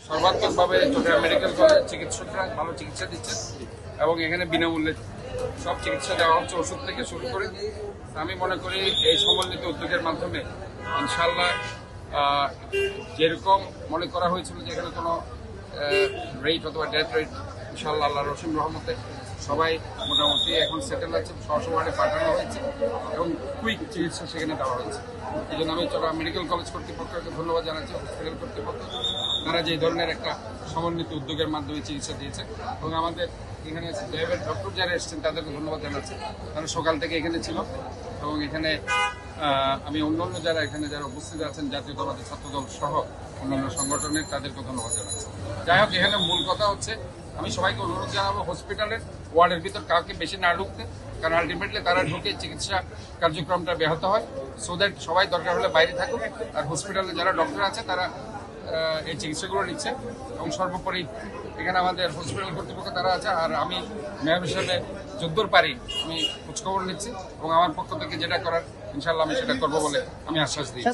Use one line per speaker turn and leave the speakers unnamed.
সর্বাত্মকভাবে Chittagong medical college চিকিৎসকরা ভালো চিকিৎসা দিচ্ছেন এবং এখানে বিনামূল্যে সব চিকিৎসা দেওয়া হচ্ছে, ওষুধ থেকে শুরু করে। আমি মনে করি এই সমন্বিত উদ্যোগের মাধ্যমে ইনশাআল্লাহ যেরকম মনে করা হয়েছিল যে এখানে কোনো রেট অথবা ডেথ রেট, ইনশাআল্লাহ আল্লাহ রসিম রহমতে সবাই মোটামুটি এখন সেটেল আছে, সহসভাবে পাঠানো হয়েছে এবং কুইক চিকিৎসা সেখানে দেওয়া হয়েছে। এই জন্য আমি চট্টগ্রাম মেডিকেল কলেজ কর্তৃপক্ষকে ধন্যবাদ জানাচ্ছি, হসপিটাল কর্তৃপক্ষ, তারা যে ধরনের একটা সমন্বিত উদ্যোগের মাধ্যমে চিকিৎসা দিয়েছে। এবং আমাদের এখানে ল্যাবের ডক্টর যারা এসেছেন তাদেরকে ধন্যবাদ জানাচ্ছি, তারা সকাল থেকে এখানে ছিল। এবং এখানে আমি অন্যান্য যারা এখানে যারা উপস্থিত আছেন, জাতীয়তাবাদী ছাত্রদল সহ অন্যান্য সংগঠনের, তাদেরকে ধন্যবাদ জানাচ্ছি। যাই হোক, এখানে মূল কথা হচ্ছে আমি সবাইকে অনুরোধ জানাবো হসপিটালের ওয়ার্ডের ভিতর কাউকে বেশি না ঢুকতে, কারণ আলটিমেটলি তারা ঢুকে চিকিৎসা কার্যক্রমটা ব্যাহত হয়। সো দ্যাট সবাই দরকার হলে বাইরে থাকুক, আর হসপিটালে যারা ডক্টর আছে তারা এই চিকিৎসাগুলো নিচ্ছে। এবং সর্বোপরি এখানে আমাদের হসপিটাল কর্তৃপক্ষ তারা আছে, আর আমি মেয়র হিসেবে যদ্দূর পারি আমি খোঁজখবর নিচ্ছি এবং আমার পক্ষ থেকে যেটা করার ইনশাল্লাহ আমি সেটা করবো বলে আমি আশ্বাস দিই।